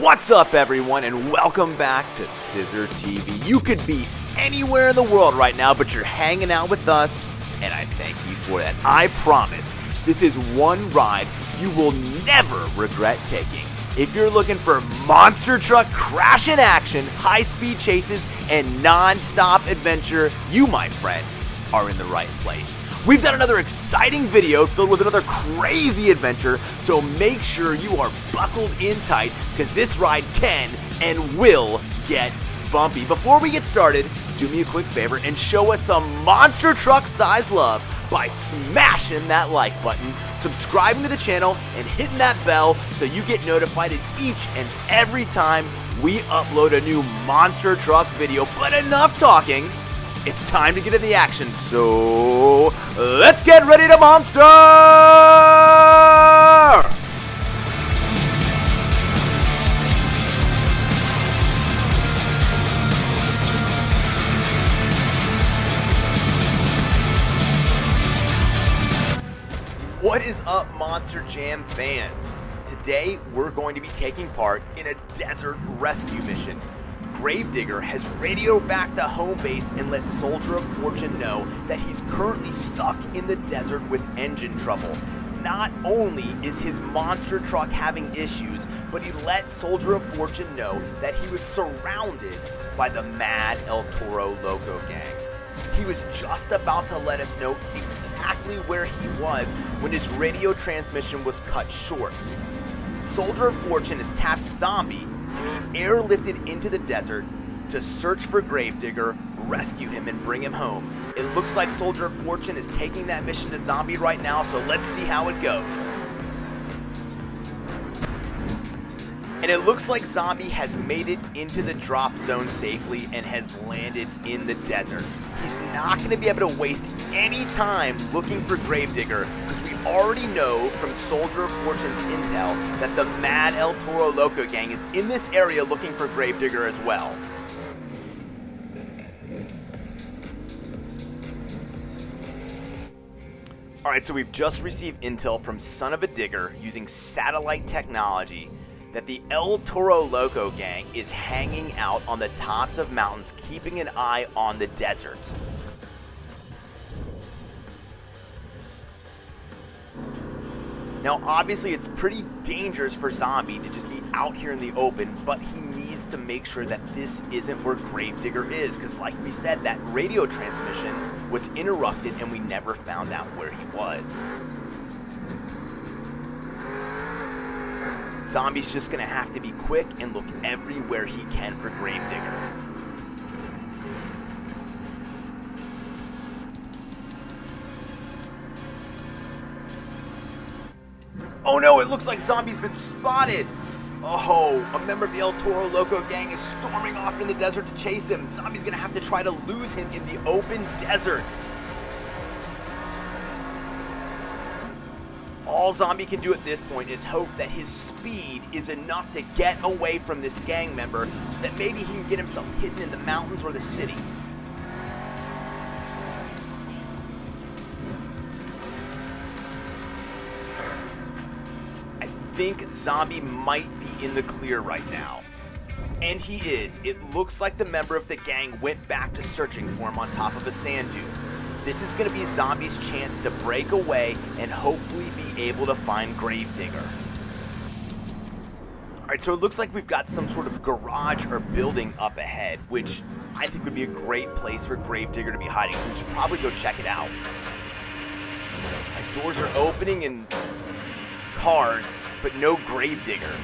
What's up, everyone, and welcome back to Scissor TV. You could be anywhere in the world right now, but you're hanging out with us, and I thank you for that. I promise this is one ride you will never regret taking. If you're looking for monster truck crashing action, high-speed chases, and non-stop adventure, you, my friend, are in the right place. We've got another exciting video filled with another crazy adventure, so make sure you are buckled in tight because this ride can and will get bumpy. Before we get started, do me a quick favor and show us some monster truck size love by smashing that like button, subscribing to the channel, and hitting that bell so you get notified each and every time we upload a new monster truck video. But enough talking. It's time to get in the action, so let's get ready to monster! What is up, Monster Jam fans? Today, we're going to be taking part in a desert rescue mission. Gravedigger has radioed back to home base and let Soldier of Fortune know that he's currently stuck in the desert with engine trouble. Not only is his monster truck having issues, but he let Soldier of Fortune know that he was surrounded by the mad El Toro Loco gang. He was just about to let us know exactly where he was when his radio transmission was cut short. Soldier of Fortune has tapped Zombie to be airlifted into the desert to search for Gravedigger, rescue him, and bring him home. It looks like Soldier of Fortune is taking that mission to Zombie right now, so let's see how it goes. And it looks like Zombie has made it into the drop zone safely and has landed in the desert. He's not going to be able to waste any time looking for Gravedigger because we already know from Soldier of Fortune's intel that the mad El Toro Loco gang is in this area looking for Gravedigger as well. Alright, so we've just received intel from Son-UVA Digger using satellite technology that the El Toro Loco gang is hanging out on the tops of mountains, keeping an eye on the desert. Now, obviously, it's pretty dangerous for Zombie to just be out here in the open, but he needs to make sure that this isn't where Gravedigger is, because like we said, that radio transmission was interrupted and we never found out where he was. Zombie's just gonna have to be quick and look everywhere he can for Gravedigger. Oh no, it looks like Zombie's been spotted! Oh, a member of the El Toro Loco gang is storming off in the desert to chase him. Zombie's gonna have to try to lose him in the open desert. All Zombie can do at this point is hope that his speed is enough to get away from this gang member so that maybe he can get himself hidden in the mountains or the city. I think Zombie might be in the clear right now. And he is. It looks like the member of the gang went back to searching for him on top of a sand dune. This is going to be Zombie's chance to break away and hopefully be able to find Gravedigger. Alright, so it looks like we've got some sort of garage or building up ahead, which I think would be a great place for Gravedigger to be hiding, so we should probably go check it out. My doors are opening and cars, but no Gravedigger.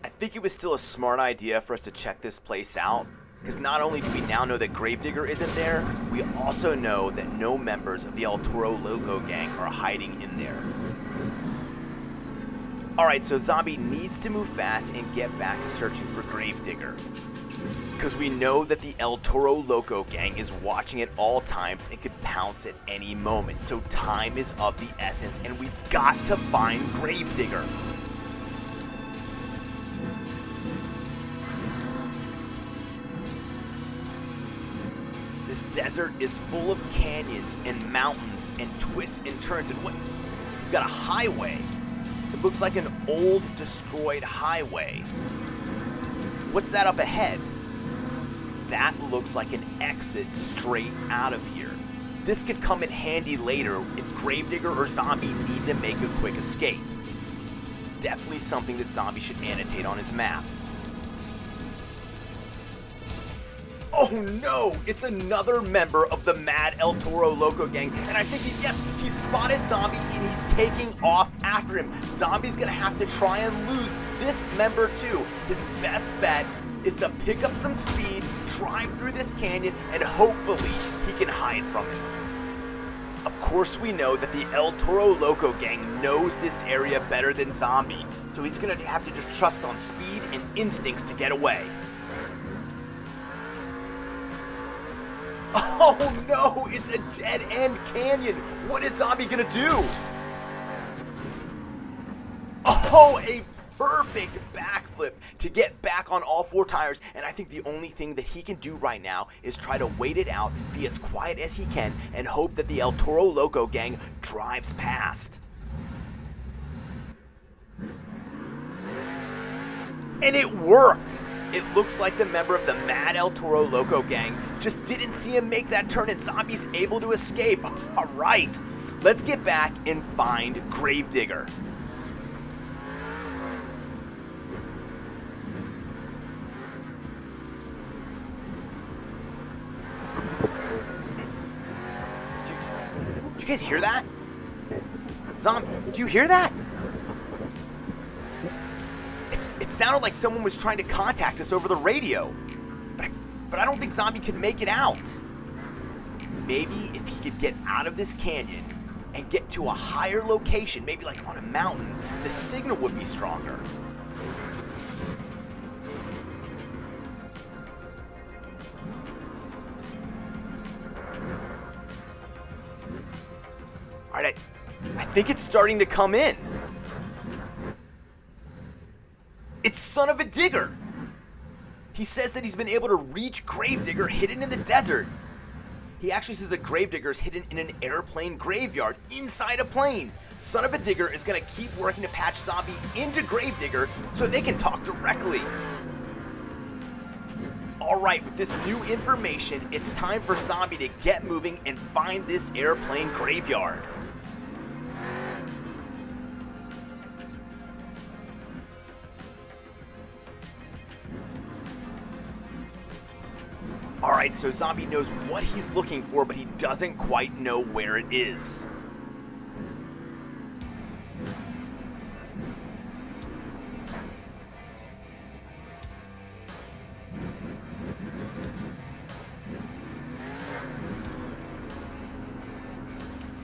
I think it was still a smart idea for us to check this place out. Because not only do we now know that Gravedigger isn't there, we also know that no members of the El Toro Loco gang are hiding in there. Alright, so Zombie needs to move fast and get back to searching for Gravedigger. Because we know that the El Toro Loco gang is watching at all times and could pounce at any moment. So time is of the essence and we've got to find Gravedigger. This desert is full of canyons and mountains and twists and turns and what? We've got a highway. It looks like an old, destroyed highway. What's that up ahead? That looks like an exit straight out of here. This could come in handy later if Gravedigger or Zombie need to make a quick escape. It's definitely something that Zombie should annotate on his map. Oh no! It's another member of the Mad El Toro Loco gang, and I think he spotted Zombie and he's taking off after him. Zombie's gonna have to try and lose this member too. His best bet is to pick up some speed, drive through this canyon, and hopefully he can hide from it. Of course we know that the El Toro Loco gang knows this area better than Zombie, so he's gonna have to just trust on speed and instincts to get away. Oh no, it's a dead-end canyon. What is Zombie gonna do? Oh, a perfect backflip to get back on all four tires, and I think the only thing that he can do right now is try to wait it out, be as quiet as he can, and hope that the El Toro Loco gang drives past. And it worked! It looks like the member of the Mad El Toro Loco gang just didn't see him make that turn, and Zombie's able to escape. All right, let's get back and find Gravedigger. Do you guys hear that? Zombie, do you hear that? It sounded like someone was trying to contact us over the radio, but I don't think Zombie could make it out. Maybe if he could get out of this canyon and get to a higher location, maybe like on a mountain, the signal would be stronger. All right, I think it's starting to come in. It's Son of a Digger. He says that he's been able to reach Gravedigger hidden in the desert. He actually says that Gravedigger is hidden in an airplane graveyard inside a plane. Son of a Digger is gonna keep working to patch Zombie into Gravedigger so they can talk directly. All right, with this new information, it's time for Zombie to get moving and find this airplane graveyard. Alright, so Zombie knows what he's looking for, but he doesn't quite know where it is.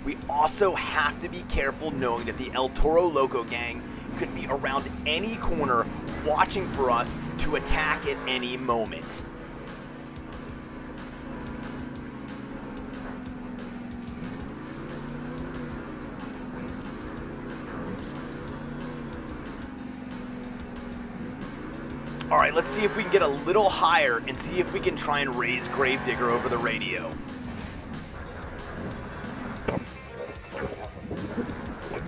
We also have to be careful knowing that the El Toro Loco gang could be around any corner watching for us to attack at any moment. Alright, let's see if we can get a little higher and see if we can try and raise Gravedigger over the radio.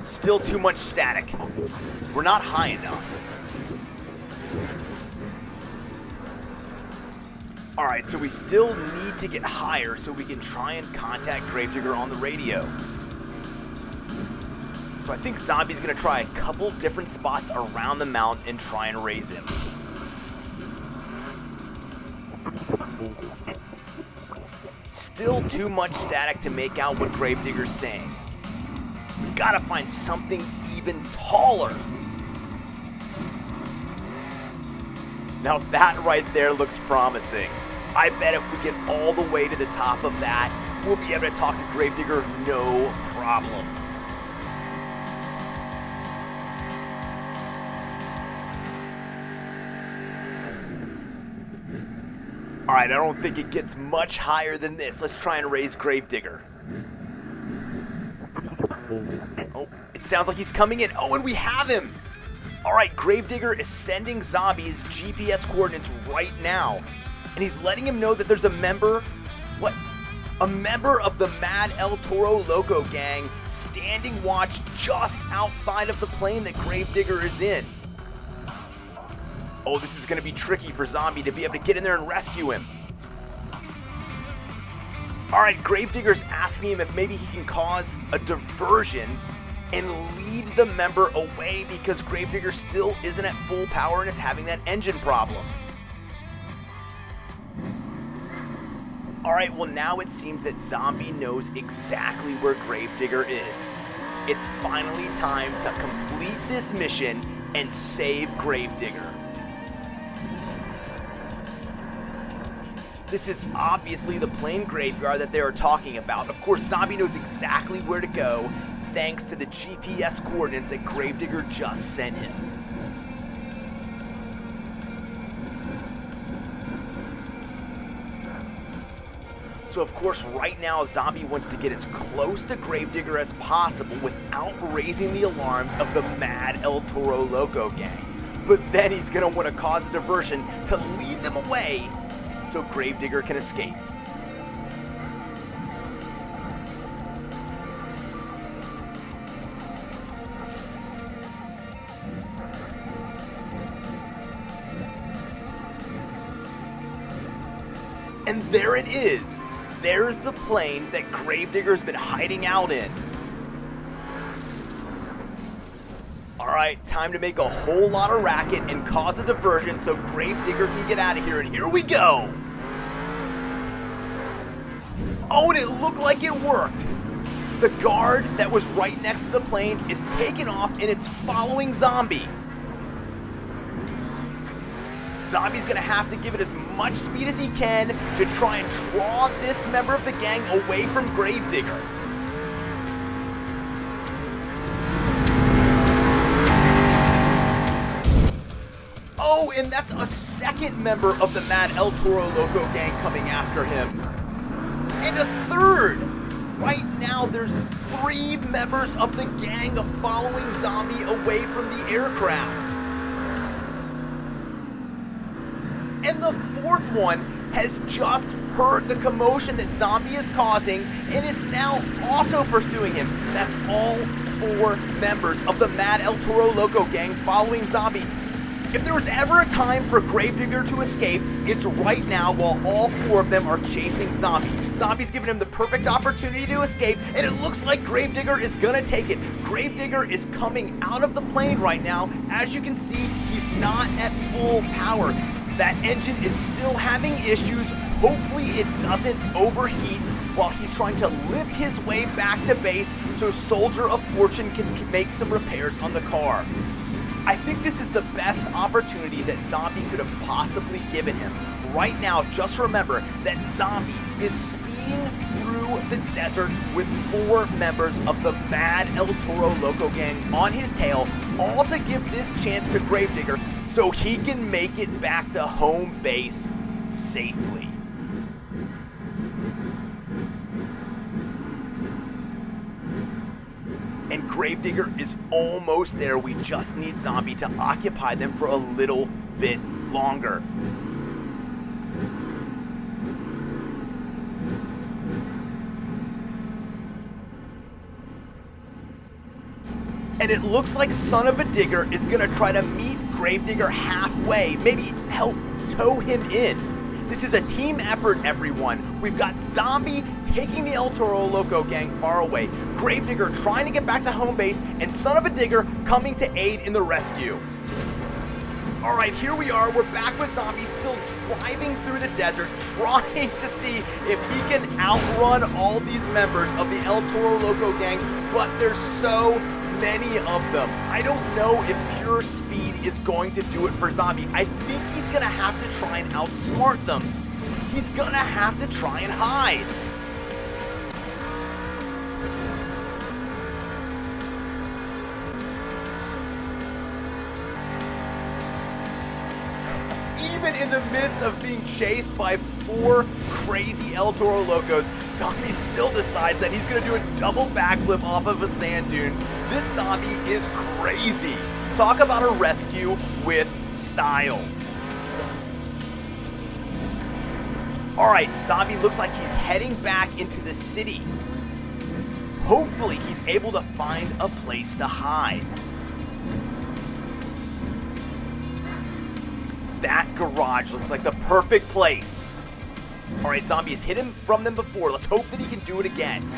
Still too much static. We're not high enough. Alright, so we still need to get higher so we can try and contact Gravedigger on the radio. So I think Zombie's gonna try a couple different spots around the mountain and try and raise him. Still too much static to make out what Gravedigger's saying. We've got to find something even taller. Now that right there looks promising. I bet if we get all the way to the top of that, we'll be able to talk to Gravedigger no problem. Alright, I don't think it gets much higher than this. Let's try and raise Gravedigger. Oh, it sounds like he's coming in. Oh, and we have him! Alright, Gravedigger is sending Zombie his GPS coordinates right now. And he's letting him know that there's a member... What? A member of the Mad El Toro Loco gang standing watch just outside of the plane that Gravedigger is in. Oh, this is going to be tricky for Zombie to be able to get in there and rescue him. Alright, Gravedigger's asking him if maybe he can cause a diversion and lead the member away because Gravedigger still isn't at full power and is having that engine problems. Alright, well now it seems that Zombie knows exactly where Gravedigger is. It's finally time to complete this mission and save Gravedigger. This is obviously the plane graveyard that they are talking about. Of course, Zombie knows exactly where to go thanks to the GPS coordinates that Gravedigger just sent him. So of course, right now, Zombie wants to get as close to Gravedigger as possible without raising the alarms of the Mad El Toro Loco gang. But then he's gonna want to cause a diversion to lead them away so Gravedigger can escape. And there it is. There's the plane that Gravedigger's been hiding out in. Alright, time to make a whole lot of racket and cause a diversion so Gravedigger can get out of here, and here we go! Oh, and it looked like it worked! The guard that was right next to the plane is taken off and it's following Zombie. Zombie's gonna have to give it as much speed as he can to try and draw this member of the gang away from Gravedigger. Oh, and that's a second member of the Mad El Toro Loco gang coming after him. And a third! Right now, there's 3 members of the gang following Zombie away from the aircraft. And the 4th one has just heard the commotion that Zombie is causing and is now also pursuing him. That's all 4 members of the Mad El Toro Loco gang following Zombie. If there was ever a time for Gravedigger to escape, it's right now while all 4 of them are chasing Zombie. Zombie's giving him the perfect opportunity to escape, and it looks like Gravedigger is gonna take it. Gravedigger is coming out of the plane right now. As you can see, he's not at full power. That engine is still having issues. Hopefully it doesn't overheat while he's trying to limp his way back to base so Soldier of Fortune can make some repairs on the car. I think this is the best opportunity that Zombie could have possibly given him. Right now, just remember that Zombie is speeding through the desert with 4 members of the Mad El Toro Loco gang on his tail, all to give this chance to Gravedigger so he can make it back to home base safely. And Gravedigger is almost there. We just need Zombie to occupy them for a little bit longer. And it looks like Son of a Digger is gonna try to meet Gravedigger halfway, maybe help tow him in. This is a team effort, everyone. We've got Zombie taking the El Toro Loco gang far away, Gravedigger trying to get back to home base, and Son of a Digger coming to aid in the rescue. Alright, here we are. We're back with Zombie, still driving through the desert, trying to see if he can outrun all these members of the El Toro Loco gang, but there's so many of them. I don't know if pure speed is going to do it for Zombie. I think he's gonna have to try and outsmart them. He's gonna have to try and hide. Even in the midst of being chased by 4 crazy El Toro Locos, Zombie still decides that he's gonna do a double backflip off of a sand dune. This Zombie is crazy. Talk about a rescue with style. Alright, Zombie looks like he's heading back into the city. Hopefully he's able to find a place to hide. That garage looks like the perfect place. Alright, Zombie has hidden from them before. Let's hope that he can do it again.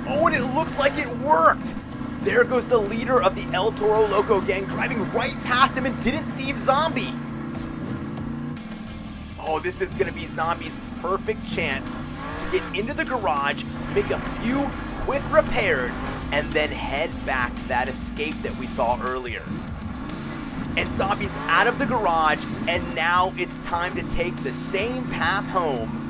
Oh, and it looks like it worked. There goes the leader of the El Toro Loco gang driving right past him and didn't see Zombie. Oh, this is going to be Zombie's perfect chance to get into the garage, make a few quick repairs, and then head back to that escape that we saw earlier. And Zombie's out of the garage, and now it's time to take the same path home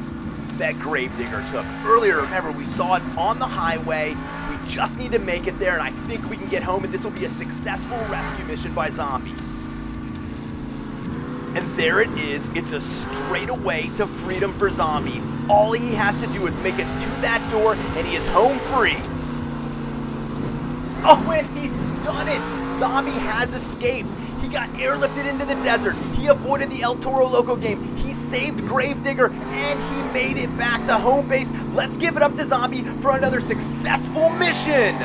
that Gravedigger took. Earlier, remember, we saw it on the highway. We just need to make it there, and I think we can get home, and this will be a successful rescue mission by Zombie. And there it is. It's a straightaway to freedom for Zombie. All he has to do is make it to that door, and he is home free. Oh, and he's done it! Zombie has escaped. He got airlifted into the desert. He avoided the El Toro Loco game. He saved Gravedigger, and he made it back to home base. Let's give it up to Zombie for another successful mission.